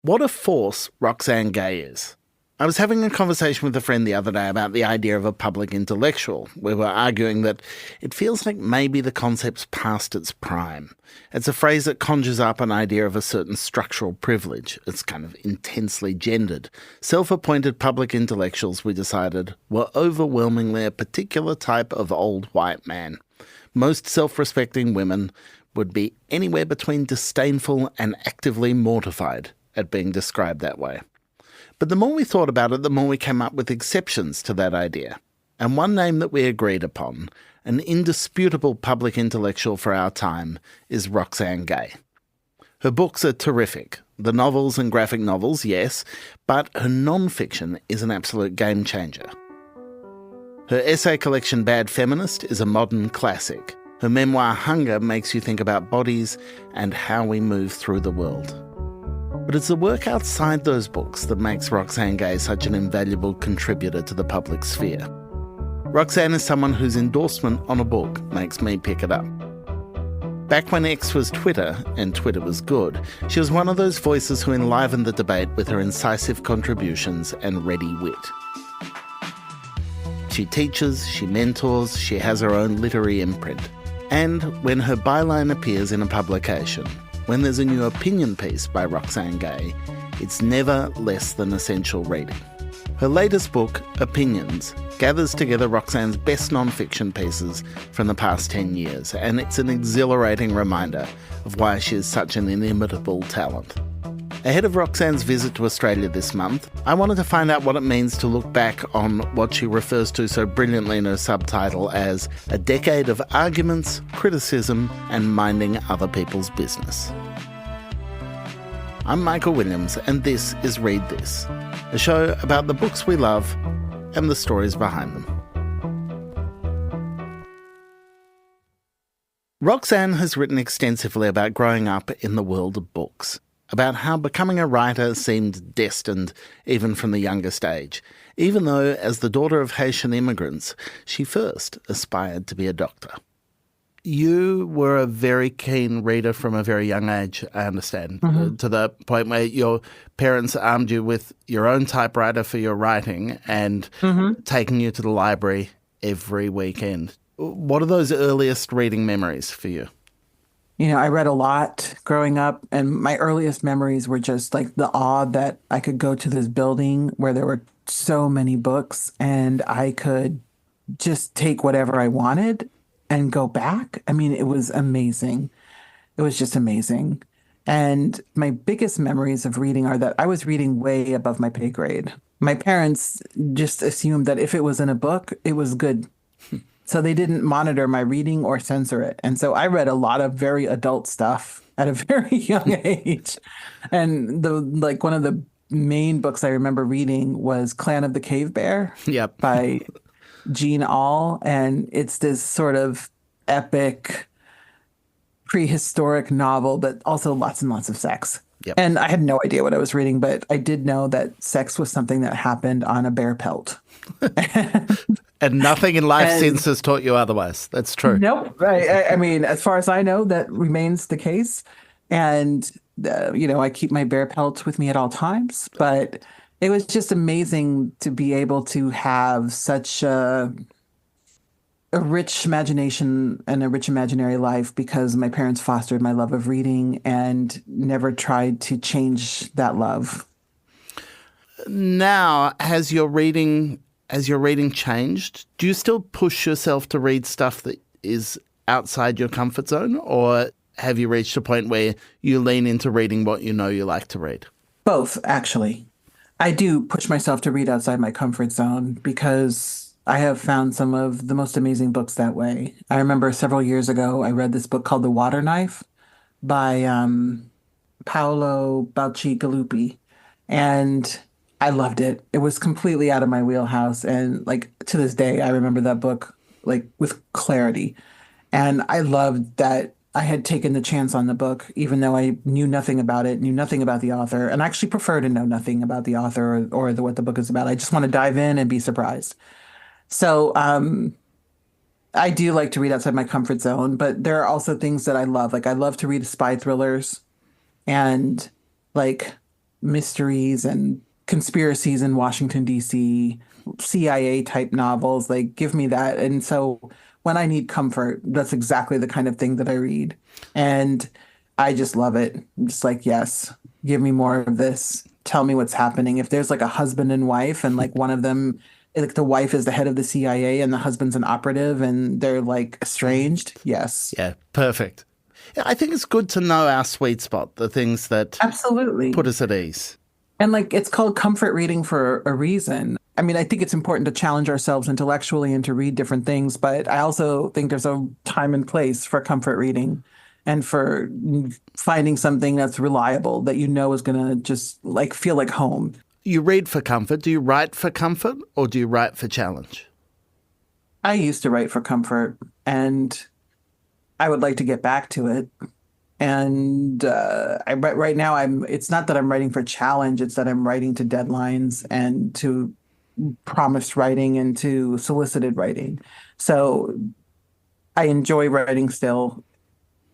What a force Roxane Gay is. I was having a conversation with a friend the other day about the idea of a public intellectual. We were arguing that it feels like maybe the concept's past its prime. It's a phrase that conjures up an idea of a certain structural privilege. It's kind of intensely gendered. Self-appointed public intellectuals, we decided, were overwhelmingly a particular type of old white man. Most self-respecting women would be anywhere between disdainful and actively mortified at being described that way. But the more we thought about it, the more we came up with exceptions to that idea. And one name that we agreed upon, an indisputable public intellectual for our time, is Roxane Gay. Her books are terrific. The novels and graphic novels, yes, but her non-fiction is an absolute game changer. Her essay collection Bad Feminist is a modern classic. Her memoir Hunger makes you think about bodies and how we move through the world. But it's the work outside those books that makes Roxane Gay such an invaluable contributor to the public sphere. Roxane is someone whose endorsement on a book makes me pick it up. Back when X was Twitter, and Twitter was good, she was one of those voices who enlivened the debate with her incisive contributions and ready wit. She teaches, she mentors, she has her own literary imprint. And when her byline appears in a publication, when there's a new opinion piece by Roxane Gay, it's never less than essential reading. Her latest book, Opinions, gathers together Roxane's best non-fiction pieces from the past 10 years, and it's an exhilarating reminder of why she is such an inimitable talent. Ahead of Roxane's visit to Australia this month, I wanted to find out what it means to look back on what she refers to so brilliantly in her subtitle as a decade of arguments, criticism, and minding other people's business. I'm Michael Williams, and this is Read This, a show about the books we love and the stories behind them. Roxane has written extensively about growing up in the world of books, about how becoming a writer seemed destined even from the youngest age, even though, as the daughter of Haitian immigrants, she first aspired to be a doctor. You were a very keen reader from a very young age, I understand, to the point where your parents armed you with your own typewriter for your writing and taking you to the library every weekend. What are those earliest reading memories for you? You know, I read a lot growing up, and my earliest memories were just like the awe that I could go to this building where there were so many books and I could just take whatever I wanted and go back. I mean, it was amazing. It was just amazing. And my biggest memories of reading are that I was reading way above my pay grade. My parents just assumed that if it was in a book, it was good. So they didn't monitor my reading or censor it. And so I read a lot of very adult stuff at a very young age. And one of the main books I remember reading was Clan of the Cave Bear by Jean Auel. And it's this sort of epic prehistoric novel, but also lots and lots of sex. And I had no idea what I was reading, but I did know that sex was something that happened on a bear pelt. And nothing in life since has taught you otherwise. That's true. Nope. I mean, as far as I know, that remains the case. And, I keep my bear pelts with me at all times. But it was just amazing to be able to have such a rich imagination and a rich imaginary life because my parents fostered my love of reading and never tried to change that love. Now, has your reading changed? Do you still push yourself to read stuff that is outside your comfort zone, or have you reached a point where you lean into reading what you know you like to read? Both, actually. I do push myself to read outside my comfort zone because I have found some of the most amazing books that way. I remember several years ago, I read this book called The Water Knife by Paolo Bacigalupi, and I loved it. It was completely out of my wheelhouse. And to this day, I remember that book with clarity. And I loved that I had taken the chance on the book, even though I knew nothing about it, knew nothing about the author. And I actually prefer to know nothing about the author or what the book is about. I just want to dive in and be surprised. So I do like to read outside my comfort zone, but there are also things that I love. I love to read spy thrillers and mysteries and conspiracies in Washington, D.C., CIA type novels. Like, give me that. And so when I need comfort, that's exactly the kind of thing that I read. And I just love it. I'm just like, yes, give me more of this. Tell me what's happening. If there's like a husband and wife, and like one of them, like the wife is the head of the CIA and the husband's an operative and they're like estranged, yes. Yeah, perfect. Yeah, I think it's good to know our sweet spot, the things that put Absolutely. us at ease. And like it's called comfort reading for a reason. I mean, I think it's important to challenge ourselves intellectually and to read different things, but I also think there's a time and place for comfort reading and for finding something that's reliable that you know is going to just like feel like home. You read for comfort. Do you write for comfort or do you write for challenge? I used to write for comfort and I would like to get back to it. And right now it's not that I'm writing for challenge, it's that I'm writing to deadlines and to promised writing and to solicited writing. So I enjoy writing still,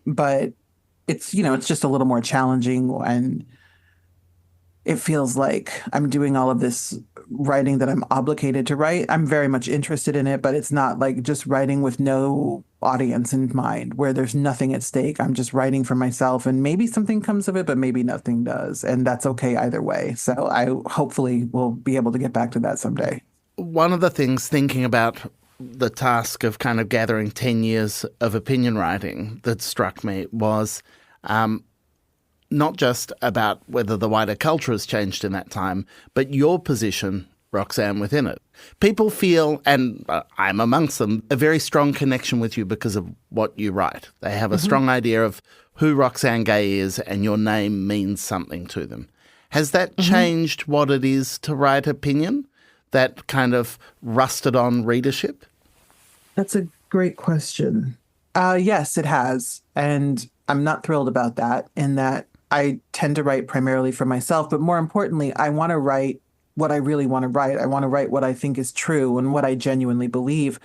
but it's just a little more challenging and it feels like I'm doing all of this writing that I'm obligated to write. I'm very much interested in it, but it's not like just writing with no audience in mind, where there's nothing at stake. I'm just writing for myself, and maybe something comes of it, but maybe nothing does. And that's okay either way. So I hopefully will be able to get back to that someday. One of the things, thinking about the task of kind of gathering 10 years of opinion writing, that struck me was not just about whether the wider culture has changed in that time, but your position, Roxane, within it. People feel, and I'm amongst them, a very strong connection with you because of what you write. They have a strong idea of who Roxane Gay is, and your name means something to them. Has that changed what it is to write opinion? That kind of rusted on readership? That's a great question. Yes, it has. And I'm not thrilled about that, in that I tend to write primarily for myself. But more importantly, I want to write what I really want to write. I want to write what I think is true and what I genuinely believe.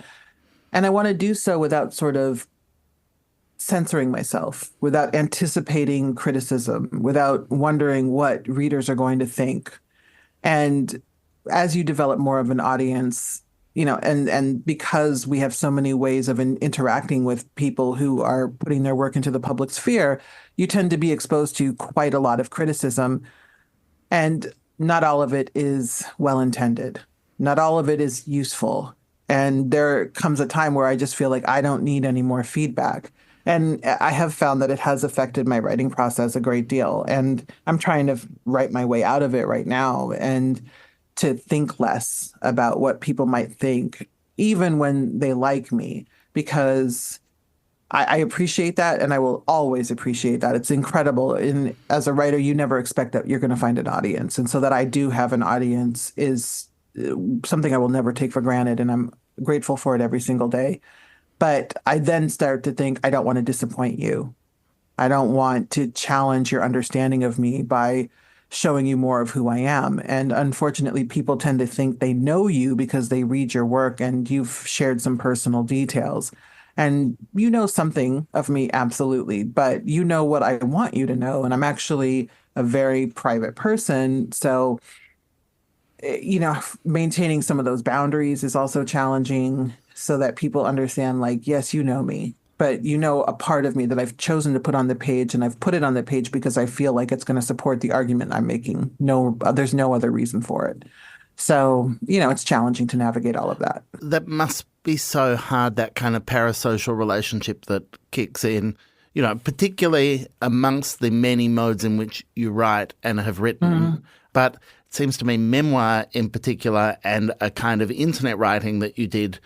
And I want to do so without sort of censoring myself, without anticipating criticism, without wondering what readers are going to think. And as you develop more of an audience, and because we have so many ways of interacting with people who are putting their work into the public sphere, you tend to be exposed to quite a lot of criticism. And not all of it is well intended. Not all of it is useful. And there comes a time where I just feel like I don't need any more feedback. And I have found that it has affected my writing process a great deal. And I'm trying to write my way out of it right now and to think less about what people might think, even when they like me, because I appreciate that and I will always appreciate that. It's incredible. As a writer, you never expect that you're going to find an audience. And so that I do have an audience is something I will never take for granted. And I'm grateful for it every single day. But I then start to think, I don't want to disappoint you. I don't want to challenge your understanding of me by showing you more of who I am. And unfortunately, people tend to think they know you because they read your work and you've shared some personal details. And you know something of me, absolutely, but you know what I want you to know. And I'm actually a very private person. So, maintaining some of those boundaries is also challenging so that people understand, like, yes, you know me, but you know a part of me that I've chosen to put on the page, and I've put it on the page because I feel like it's going to support the argument I'm making. No, there's no other reason for it. So, it's challenging to navigate all of that. That must be so hard, that kind of parasocial relationship that kicks in, particularly amongst the many modes in which you write and have written. But it seems to me memoir in particular, and a kind of internet writing that you did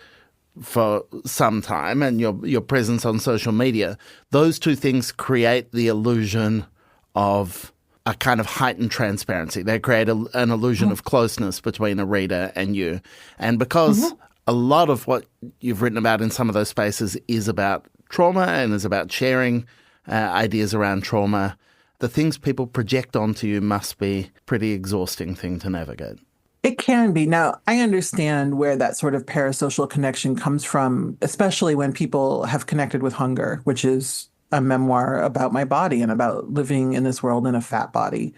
for some time, and your presence on social media, those two things create the illusion of a kind of heightened transparency. They create an illusion of closeness between a reader and you. And because a lot of what you've written about in some of those spaces is about trauma and is about sharing ideas around trauma, the things people project onto you must be a pretty exhausting thing to navigate. It can be. Now, I understand where that sort of parasocial connection comes from, especially when people have connected with Hunger, which is a memoir about my body and about living in this world in a fat body.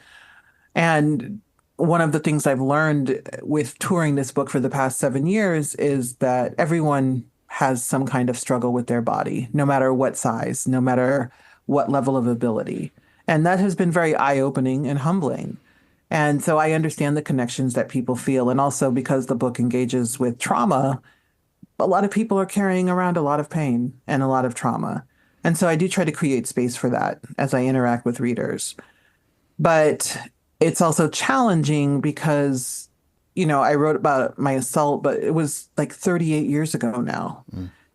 And one of the things I've learned with touring this book for the past 7 years is that everyone has some kind of struggle with their body, no matter what size, no matter what level of ability. And that has been very eye-opening and humbling. And so I understand the connections that people feel. And also because the book engages with trauma, a lot of people are carrying around a lot of pain and a lot of trauma. And so I do try to create space for that as I interact with readers. But it's also challenging because, I wrote about my assault, but it was like 38 years ago now.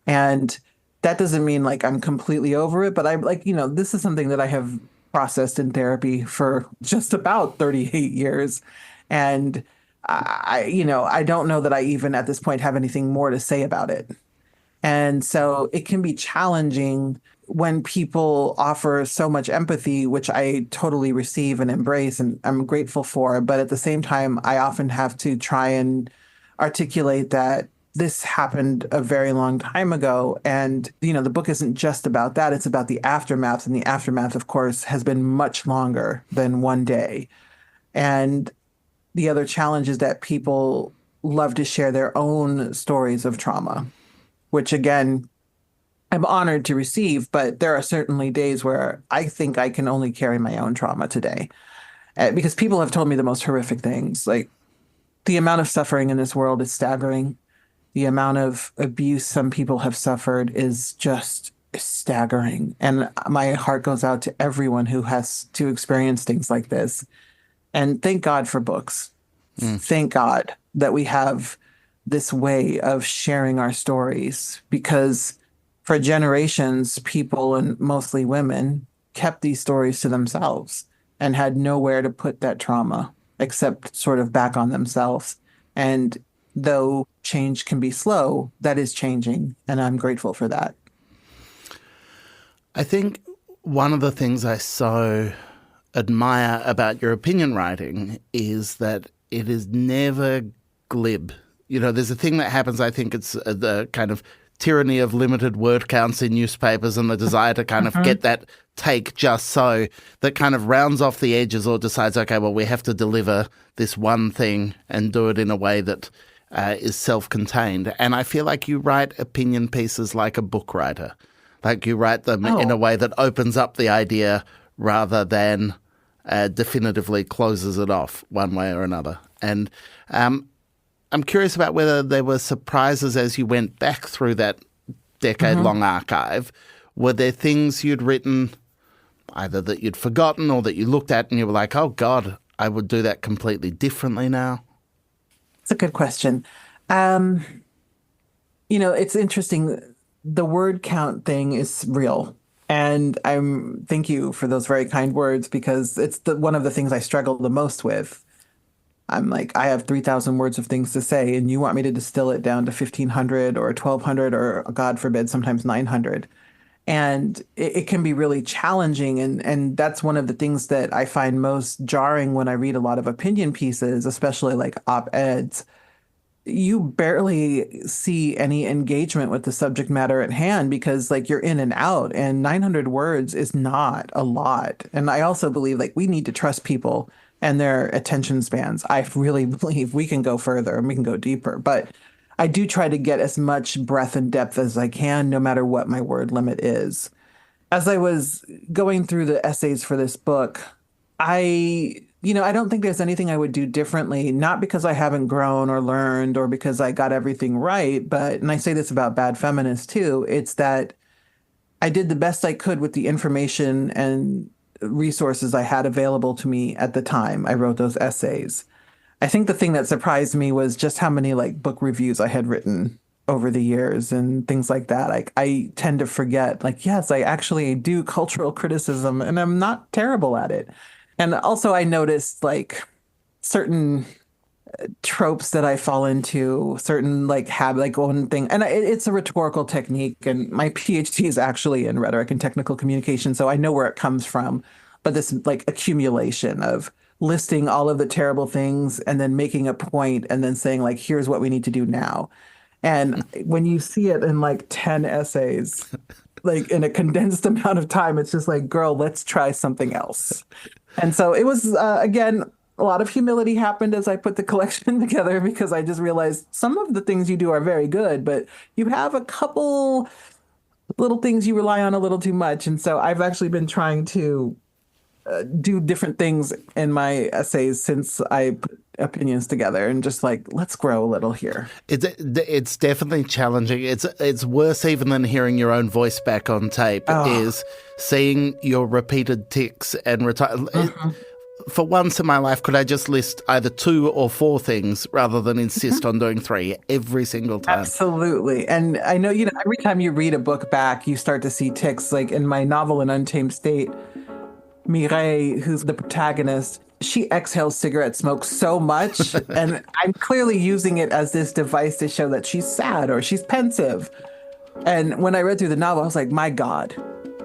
And that doesn't mean like I'm completely over it, but I'm like, this is something that I have processed in therapy for just about 38 years. And I don't know that I even at this point have anything more to say about it. And so it can be challenging when people offer so much empathy, which I totally receive and embrace and I'm grateful for. But at the same time, I often have to try and articulate that this happened a very long time ago. And, the book isn't just about that. It's about the aftermath. And the aftermath, of course, has been much longer than one day. And the other challenge is that people love to share their own stories of trauma, which again, I'm honored to receive, but there are certainly days where I think I can only carry my own trauma today. Because people have told me the most horrific things. Like the amount of suffering in this world is staggering. The amount of abuse some people have suffered is just staggering. And my heart goes out to everyone who has to experience things like this. And thank God for books. Thank God that we have this way of sharing our stories because for generations, people and mostly women kept these stories to themselves and had nowhere to put that trauma except sort of back on themselves. And though change can be slow, that is changing. And I'm grateful for that. I think one of the things I so admire about your opinion writing is that it is never glib. There's a thing that happens, I think it's the kind of tyranny of limited word counts in newspapers and the desire to kind of get that take just so that kind of rounds off the edges or decides, okay, well, we have to deliver this one thing and do it in a way that is self-contained. And I feel like you write opinion pieces like a book writer. Like you write them in a way that opens up the idea rather than definitively closes it off one way or another. And I'm curious about whether there were surprises as you went back through that decade-long archive. Were there things you'd written either that you'd forgotten or that you looked at and you were like, oh, God, I would do that completely differently now? It's a good question. It's interesting. The word count thing is real. And thank you for those very kind words because it's one of the things I struggle the most with. I'm like, I have 3,000 words of things to say, and you want me to distill it down to 1,500 or 1,200 or, God forbid, sometimes 900. And it can be really challenging. And that's one of the things that I find most jarring when I read a lot of opinion pieces, especially like op-eds. You barely see any engagement with the subject matter at hand because like you're in and out and 900 words is not a lot. And I also believe like we need to trust people and their attention spans. I really believe we can go further and we can go deeper, but I do try to get as much breadth and depth as I can, no matter what my word limit is. As I was going through the essays for this book, I don't think there's anything I would do differently, not because I haven't grown or learned or because I got everything right, and I say this about Bad Feminist too, it's that I did the best I could with the information and resources I had available to me at the time I wrote those essays. I think the thing that surprised me was just how many like book reviews I had written over the years and things like that. Like I tend to forget, like, yes, I actually do cultural criticism and I'm not terrible at it. And also I noticed like certain tropes that I fall into, certain like habit, like one thing, and it's a rhetorical technique. And my PhD is actually in rhetoric and technical communication, so I know where it comes from. But this like accumulation of listing all of the terrible things and then making a point and then saying like, here's what we need to do now. And when you see it in like 10 essays, like in a condensed amount of time, it's just like, girl, let's try something else. And so it was, again, a lot of humility happened as I put the collection together because I just realized some of the things you do are very good, but you have a couple little things you rely on a little too much. And so I've actually been trying to do different things in my essays since I put opinions together and just like, let's grow a little here. It's definitely challenging. It's worse even than hearing your own voice back on tape, Oh, is seeing your repeated tics and retire. For once in my life, could I just list either 2 or 4 things rather than insist on doing 3 every single time? absolutely. And I know, every time you read a book back, you start to see ticks. Like in my novel, An Untamed State, Mireille, who's the protagonist, she exhales cigarette smoke so much. And I'm clearly using it as this device to show that she's sad or she's pensive. And when I read through the novel, I was like, my God,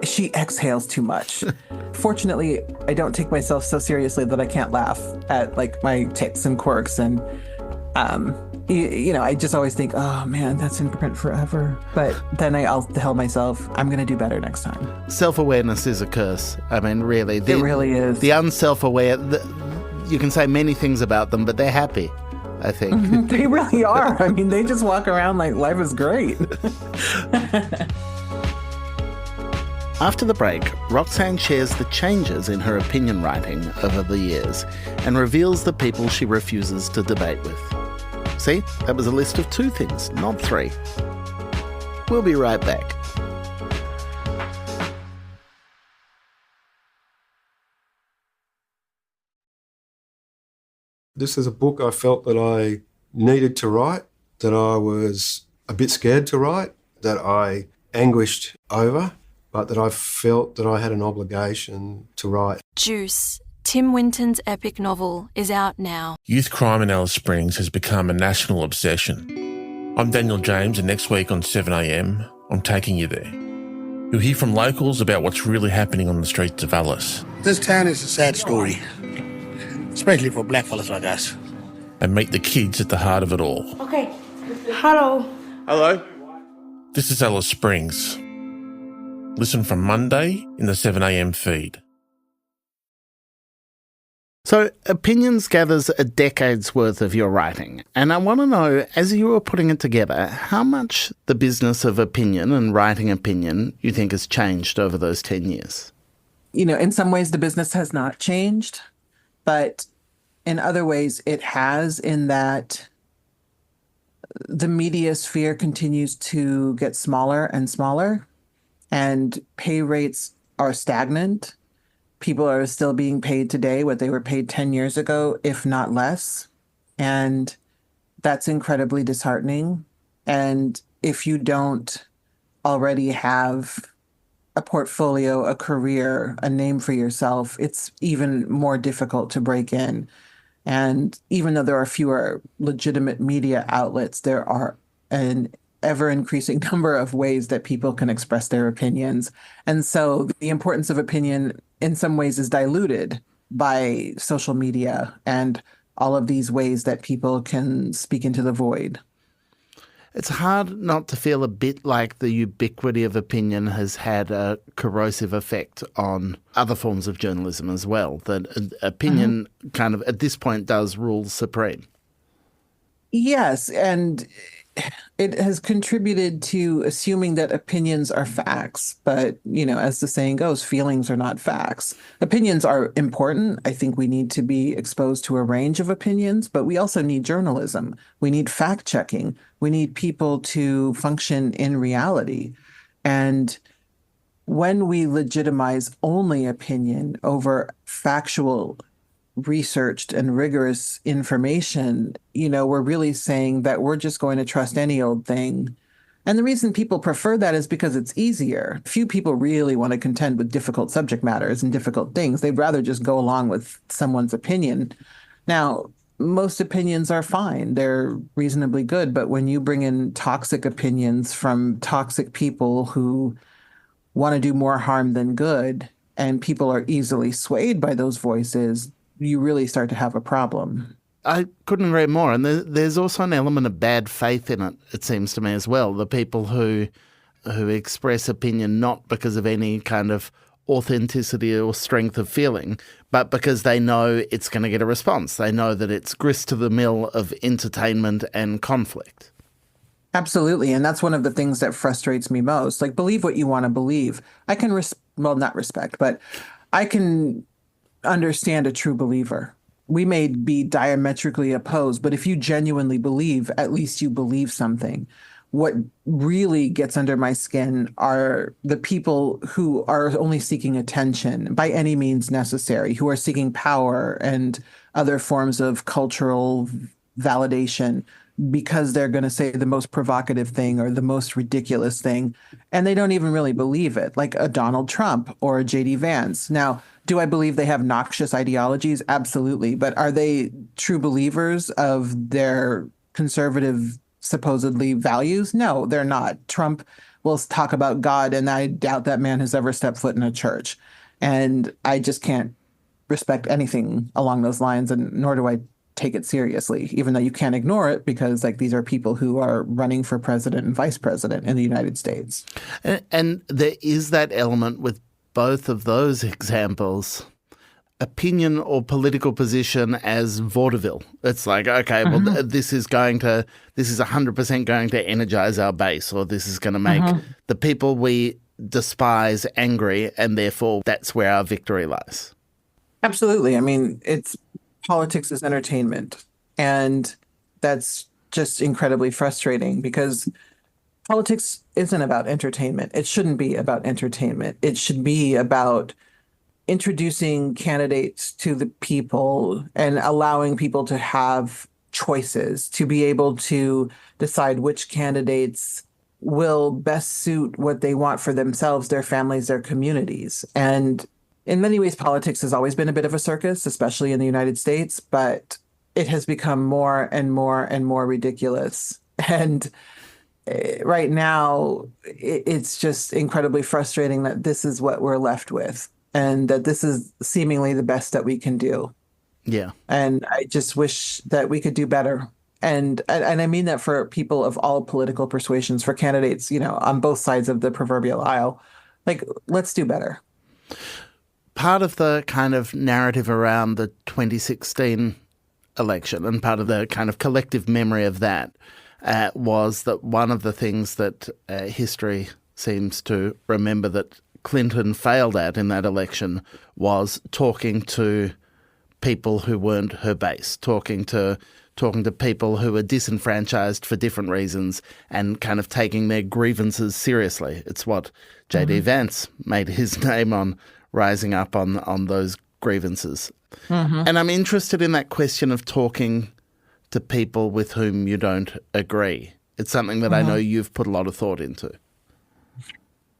she exhales too much. Fortunately, I don't take myself so seriously that I can't laugh at like my tics and quirks. And, I just always think, oh man, that's in print forever. But then I'll tell myself, I'm going to do better next time. Self-awareness is a curse. I mean, really. It really is. The unself-aware, you can say many things about them, but they're happy, I think. They really are. I mean, they just walk around like life is great. After the break, Roxane shares the changes in her opinion writing over the years and reveals the people she refuses to debate with. See, that was a list of 2 things, not 3. We'll be right back. This is a book I felt that I needed to write, that I was a bit scared to write, that I anguished over, but that I felt that I had an obligation to write. Juice, Tim Winton's epic novel, is out now. Youth crime in Alice Springs has become a national obsession. I'm Daniel James, and next week on 7am, I'm taking you there. You'll hear from locals about what's really happening on the streets of Alice. This town is a sad story, especially for black fellas like us. And meet the kids at the heart of it all. Okay. Hello. Hello. This is Alice Springs. Listen from Monday in the 7am feed. So, Opinions gathers a decade's worth of your writing, and I want to know, as you were putting it together, how much the business of opinion and writing opinion you think has changed over those 10 years? In some ways the business has not changed, but in other ways it has, in that the media sphere continues to get smaller and smaller, and pay rates are stagnant. People are still being paid today what they were paid 10 years ago, if not less. And that's incredibly disheartening. And if you don't already have a portfolio, a career, a name for yourself, it's even more difficult to break in. And even though there are fewer legitimate media outlets, there are an ever-increasing number of ways that people can express their opinions. And so the importance of opinion in some ways is diluted by social media and all of these ways that people can speak into the void. It's hard not to feel a bit like the ubiquity of opinion has had a corrosive effect on other forms of journalism as well, that opinion kind of at this point does rule supreme. Yes, and it has contributed to assuming that opinions are facts. But, as the saying goes, feelings are not facts. Opinions are important. I think we need to be exposed to a range of opinions, but we also need journalism. We need fact checking. We need people to function in reality. And when we legitimize only opinion over factual, researched and rigorous information, we're really saying that we're just going to trust any old thing. And the reason people prefer that is because it's easier. Few people really want to contend with difficult subject matters and difficult things. They'd rather just go along with someone's opinion. Now, most opinions are fine. They're reasonably good. But when you bring in toxic opinions from toxic people who want to do more harm than good, and people are easily swayed by those voices, you really start to have a problem. I couldn't agree more. And there's also an element of bad faith in it, it seems to me as well. The people who express opinion not because of any kind of authenticity or strength of feeling, but because they know it's going to get a response. They know that it's grist to the mill of entertainment and conflict. Absolutely. And that's one of the things that frustrates me most. Like, believe what you want to believe. I can, not respect, but I can understand a true believer. We may be diametrically opposed, but if you genuinely believe, at least you believe something. What really gets under my skin are the people who are only seeking attention by any means necessary, who are seeking power and other forms of cultural validation because they're going to say the most provocative thing or the most ridiculous thing, and they don't even really believe it, like a Donald Trump or a J.D. Vance. Now, do I believe they have noxious ideologies? Absolutely. But are they true believers of their conservative supposedly values? No, they're not. Trump will talk about God, and I doubt that man has ever stepped foot in a church. And I just can't respect anything along those lines, and nor do I take it seriously, even though you can't ignore it because like these are people who are running for president and vice president in the United States. And there is that element with both of those examples. Opinion or political position as vaudeville. It's like, okay, well, this is 100% going to energize our base, or this is going to make the people we despise angry, and therefore that's where our victory lies. Absolutely. I mean, politics is entertainment, and that's just incredibly frustrating because politics isn't about entertainment. It shouldn't be about entertainment. It should be about introducing candidates to the people and allowing people to have choices, to be able to decide which candidates will best suit what they want for themselves, their families, their communities. And in many ways, politics has always been a bit of a circus, especially in the United States, but it has become more and more and more ridiculous. And right now, it's just incredibly frustrating that this is what we're left with, and that this is seemingly the best that we can do. Yeah. And I just wish that we could do better. And I mean that for people of all political persuasions, for candidates, on both sides of the proverbial aisle. Like, let's do better. Part of the kind of narrative around the 2016 election, and part of the kind of collective memory of that, was that one of the things that history seems to remember that Clinton failed at in that election was talking to people who weren't her base, talking to people who were disenfranchised for different reasons and kind of taking their grievances seriously. It's what J.D. Vance made his name on, rising up on those grievances. And I'm interested in that question of talking to people with whom you don't agree. It's something that I know you've put a lot of thought into.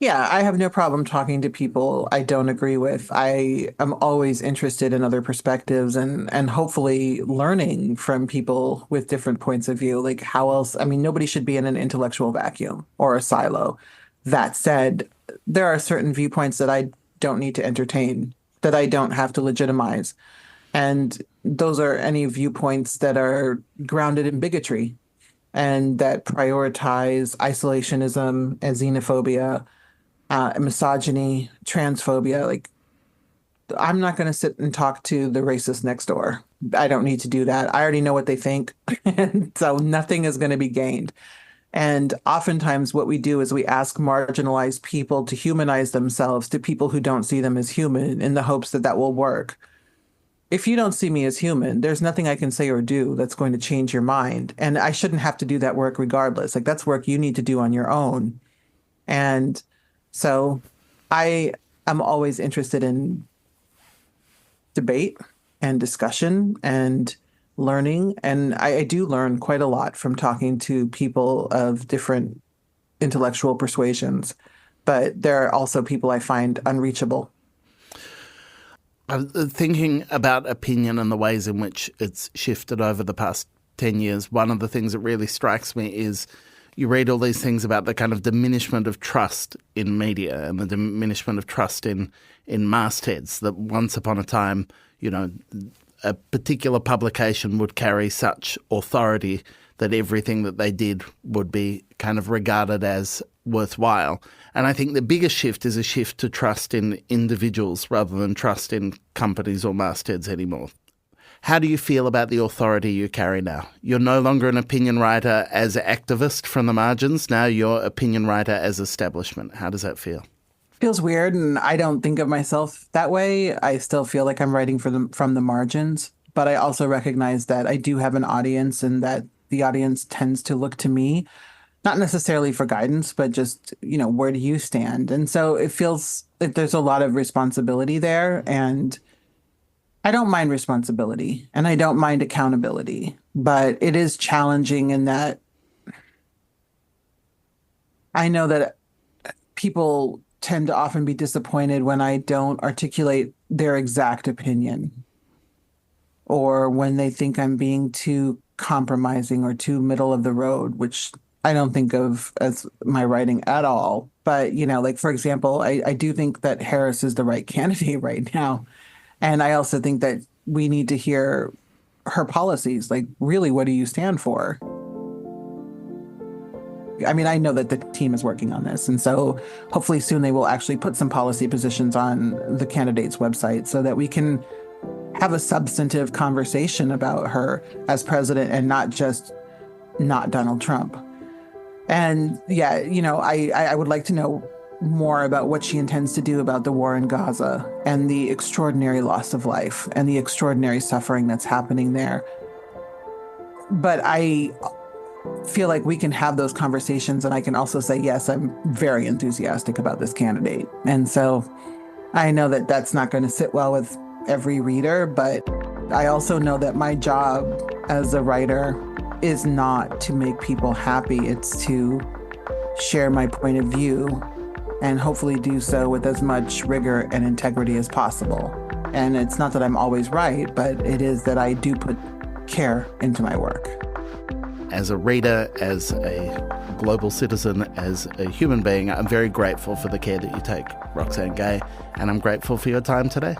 Yeah, I have no problem talking to people I don't agree with. I am always interested in other perspectives and hopefully learning from people with different points of view. Like, how else? I mean, nobody should be in an intellectual vacuum or a silo. That said, there are certain viewpoints that I don't need to entertain, that I don't have to legitimize. And those are any viewpoints that are grounded in bigotry and that prioritize isolationism and xenophobia, misogyny, transphobia. Like, I'm not going to sit and talk to the racist next door. I don't need to do that. I already know what they think. And so nothing is going to be gained. And oftentimes what we do is we ask marginalized people to humanize themselves to people who don't see them as human in the hopes that that will work. If you don't see me as human, there's nothing I can say or do that's going to change your mind. And I shouldn't have to do that work regardless. Like, that's work you need to do on your own. And so I am always interested in debate and discussion and learning. And I do learn quite a lot from talking to people of different intellectual persuasions. But there are also people I find unreachable. I'm thinking about opinion and the ways in which it's shifted over the past 10 years. One of the things that really strikes me is you read all these things about the kind of diminishment of trust in media and the diminishment of trust in mastheads, that once upon a time, a particular publication would carry such authority that everything that they did would be kind of regarded as worthwhile. And I think the biggest shift is a shift to trust in individuals rather than trust in companies or mastheads anymore. How do you feel about the authority you carry now? You're no longer an opinion writer as activist from the margins. Now you're opinion writer as establishment. How does that feel? Feels weird, and I don't think of myself that way. I still feel like I'm writing from the margins, but I also recognize that I do have an audience and that the audience tends to look to me, not necessarily for guidance, but just, where do you stand? And so it feels like there's a lot of responsibility there, and I don't mind responsibility and I don't mind accountability, but it is challenging in that I know that people tend to often be disappointed when I don't articulate their exact opinion, or when they think I'm being too compromising or too middle of the road, which I don't think of as my writing at all. But, for example, I do think that Harris is the right candidate right now. And I also think that we need to hear her policies. Like, really, what do you stand for? I mean, I know that the team is working on this. And so hopefully soon they will actually put some policy positions on the candidate's website so that we can have a substantive conversation about her as president and not just not Donald Trump. And yeah, I would like to know more about what she intends to do about the war in Gaza and the extraordinary loss of life and the extraordinary suffering that's happening there. But I feel like we can have those conversations, and I can also say, yes, I'm very enthusiastic about this candidate. And so I know that that's not going to sit well with every reader, but I also know that my job as a writer is not to make people happy. It's to share my point of view and hopefully do so with as much rigor and integrity as possible. And it's not that I'm always right, but it is that I do put care into my work. As a reader, as a global citizen, as a human being, I'm very grateful for the care that you take, Roxane Gay, and I'm grateful for your time today.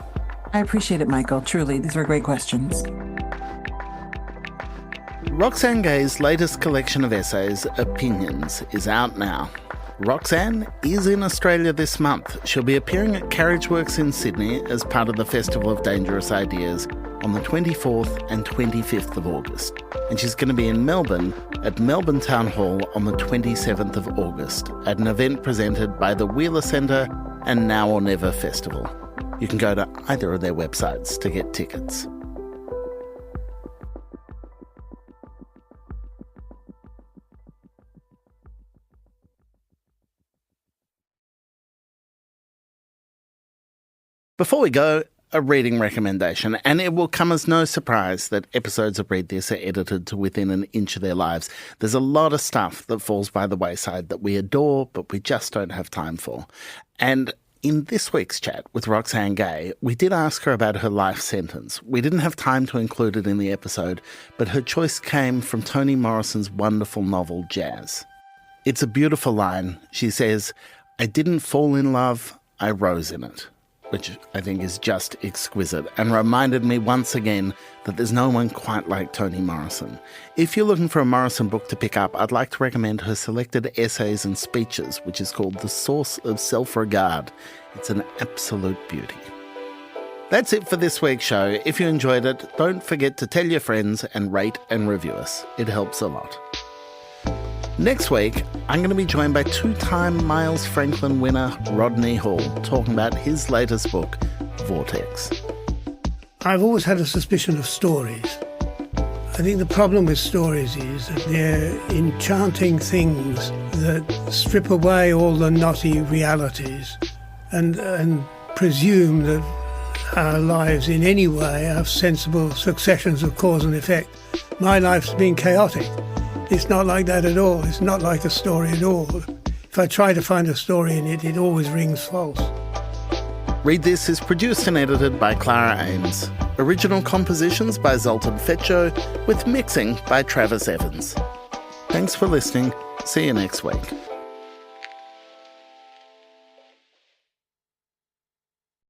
I appreciate it, Michael. Truly, these were great questions. Roxane Gay's latest collection of essays, Opinions, is out now. Roxane is in Australia this month. She'll be appearing at Carriageworks in Sydney as part of the Festival of Dangerous Ideas on the 24th and 25th of August. And she's going to be in Melbourne at Melbourne Town Hall on the 27th of August at an event presented by the Wheeler Centre and Now or Never Festival. You can go to either of their websites to get tickets. Before we go, a reading recommendation, and it will come as no surprise that episodes of Read This are edited to within an inch of their lives. There's a lot of stuff that falls by the wayside that we adore, but we just don't have time for. And in this week's chat with Roxane Gay, we did ask her about her life sentence. We didn't have time to include it in the episode, but her choice came from Toni Morrison's wonderful novel, Jazz. It's a beautiful line. She says, "I didn't fall in love, I rose in it," which I think is just exquisite and reminded me once again that there's no one quite like Toni Morrison. If you're looking for a Morrison book to pick up, I'd like to recommend her selected essays and speeches, which is called The Source of Self-Regard. It's an absolute beauty. That's it for this week's show. If you enjoyed it, don't forget to tell your friends and rate and review us. It helps a lot. Next week, I'm going to be joined by two-time Miles Franklin winner Rodney Hall, talking about his latest book, Vortex. I've always had a suspicion of stories. I think the problem with stories is that they're enchanting things that strip away all the knotty realities and presume that our lives in any way have sensible successions of cause and effect. My life's been chaotic. It's not like that at all. It's not like a story at all. If I try to find a story in it, it always rings false. Read This is produced and edited by Clara Ames. Original compositions by Zoltan Fetcho, with mixing by Travis Evans. Thanks for listening. See you next week.